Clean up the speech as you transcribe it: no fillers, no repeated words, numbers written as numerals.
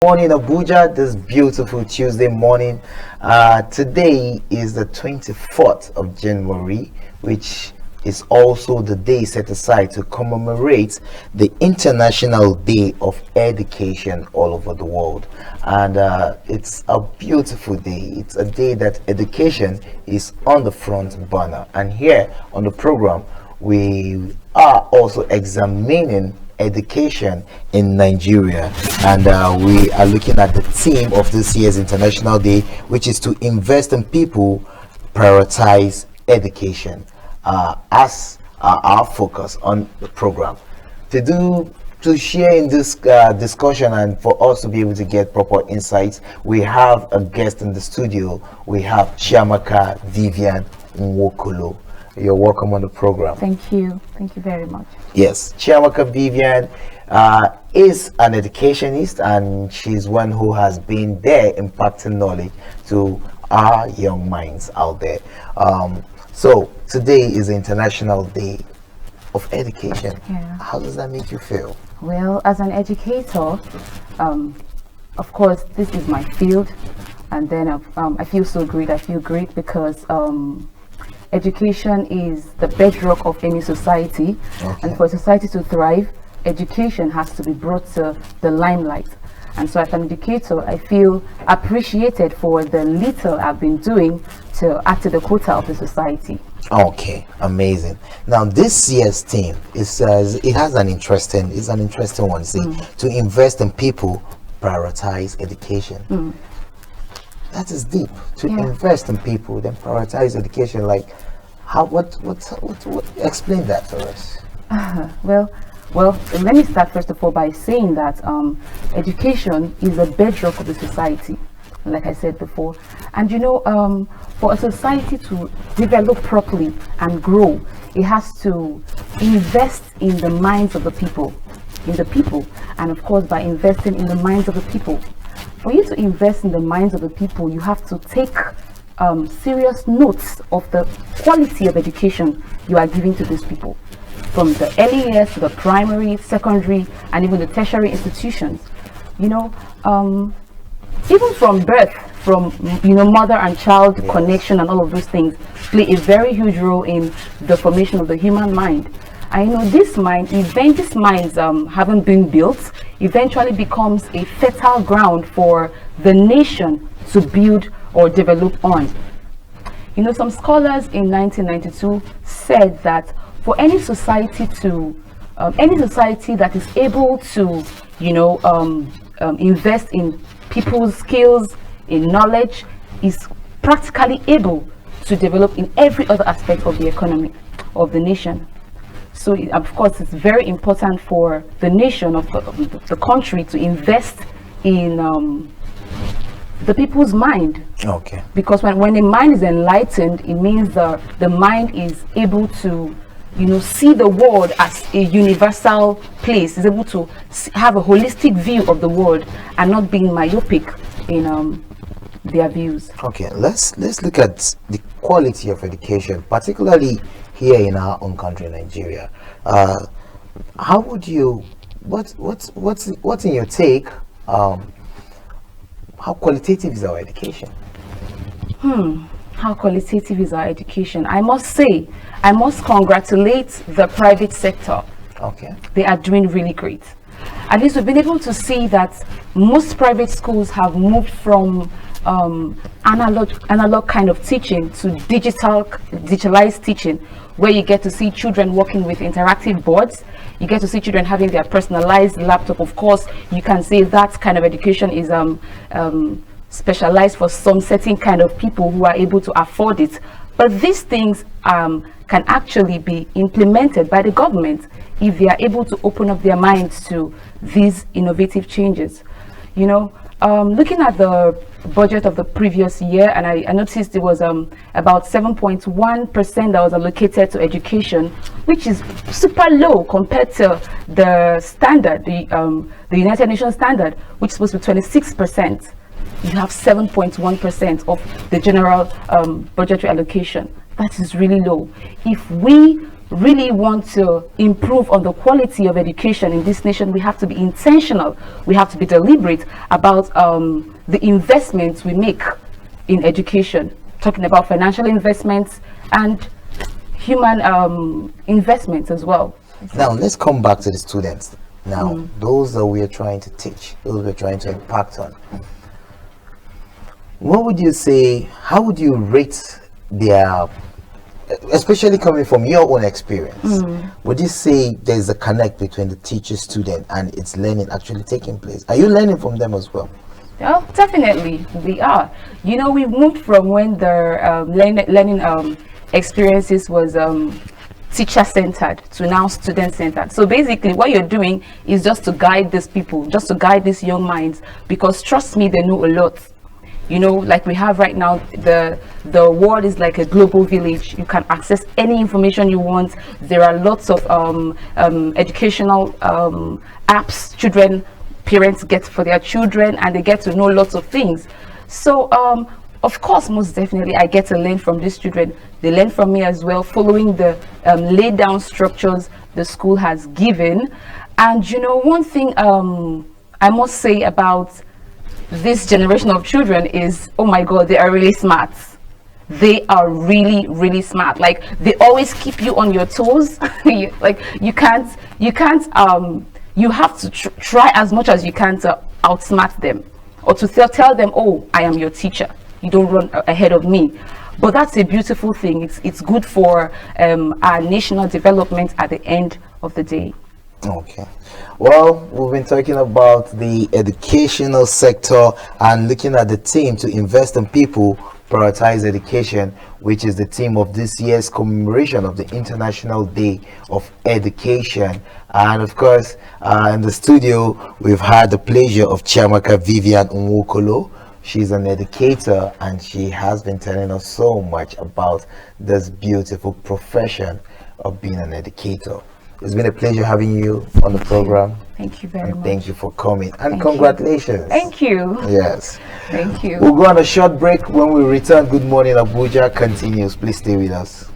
Morning, Abuja, this beautiful Tuesday morning. Today is the 24th of January, which is also the day set aside to commemorate the International Day of Education all over the world. And it's a beautiful day. It's a day that education is on the front burner. And here on the program, we are also examining education in Nigeria, and we are looking at the theme of this year's International Day, which is to invest in people, prioritize education, as our focus on the program. To share in this discussion and for us to be able to get proper insights, we have a guest in the studio. We have Chiamaka Vivian Nwokolo. You're welcome on the program. Thank you. Thank you very much. Yes, Chiamaka Vivian is an educationist, and she's one who has been there impacting knowledge to our young minds out there. So today is the International Day of Education. Yeah. How does that make you feel? Well, as an educator, of course, this is my field, and then I feel so great. I feel great because education is the bedrock of any society, and for a society to thrive, education has to be brought to the limelight. And so as an educator, I feel appreciated for the little I've been doing to add to the quota of the society. Okay, amazing. Now this year's theme is it has an interesting one. See, to invest in people, prioritize education. That is deep. To invest in people, then prioritize education. Like, how? What? Explain that for us. Well, let me start first of all by saying that education is a bedrock of the society, like I said before. And you know, for a society to develop properly and grow, it has to invest in the minds of the people, and of course, by investing in the minds of the people. For you to invest in the minds of the people, you have to take serious notes of the quality of education you are giving to these people, from the early years to the primary, secondary, and even the tertiary institutions. You know, even from birth, from mother and child connection and all of those things play a very huge role in the formation of the human mind. I know these minds haven't been built, eventually becomes a fertile ground for the nation to build or develop on. You know, some scholars in 1992 said that for any society that is able to, invest in people's skills, in knowledge, is practically able to develop in every other aspect of the economy of the nation. So, of course, it's very important for the nation of the country to invest in the people's mind. Okay. Because when the mind is enlightened, it means the mind is able to, see the world as a universal place. Is able to have a holistic view of the world and not being myopic in their views. Okay, let's look at the quality of education, particularly here in our own country, Nigeria. How would you? What's in your take? How qualitative is our education? How qualitative is our education? I must congratulate the private sector. Okay. They are doing really great. At least we've been able to see that most private schools have moved from analog kind of teaching to digitalized teaching, where you get to see children working with interactive boards. You get to see children having their personalized laptop. Of course, you can say that kind of education is specialized for some certain kind of people who are able to afford it. But these things can actually be implemented by the government if they are able to open up their minds to these innovative changes. You know, looking at the budget of the previous year, and I noticed it was about 7.1% that was allocated to education, which is super low compared to the standard, the United Nations standard, which is supposed to be 26%. You have 7.1% of the general budgetary allocation. That is really low. If we really want to improve on the quality of education in this nation, we have to be intentional. We have to be deliberate about the investments we make in education, talking about financial investments and human investments as well. Now, let's come back to the students. Now, those that we are trying to teach, those we're trying to impact on. What would you say, how would you rate their, especially coming from your own experience, would you say there's a connect between the teacher, student, and its learning actually taking place? Are you learning from them as well? Oh, definitely, we are. You know, we moved from when the learning experiences was teacher-centered to now student-centered. So basically, what you're doing is just to guide these people, just to guide these young minds, because trust me, they know a lot. You know, like we have right now, the world is like a global village. You can access any information you want. There are lots of educational apps parents get for their children, and they get to know lots of things. So of course, most definitely I get to learn from these children. They learn from me as well, following the laid down structures the school has given. And you know, one thing I must say about this generation of children is, oh my god, they are really smart. They are really, really smart. Like, they always keep you on your toes. Like, you have to try as much as you can to outsmart them, or to tell them, oh, I am your teacher, you don't run ahead of me. But that's a beautiful thing. It's good for our national development at the end of the day. Okay. Well, we've been talking about the educational sector and looking at the theme to invest in people, prioritize education, which is the theme of this year's commemoration of the International Day of Education. And of course, in the studio, we've had the pleasure of Chiamaka Vivian Nwokolo. She's an educator, and she has been telling us so much about this beautiful profession of being an educator. It's been a pleasure having you on the program. Thank you very much. Thank you for coming, and congratulations. Thank you. Yes. Thank you. We'll go on a short break. When we return, Good Morning Abuja continues. Please stay with us.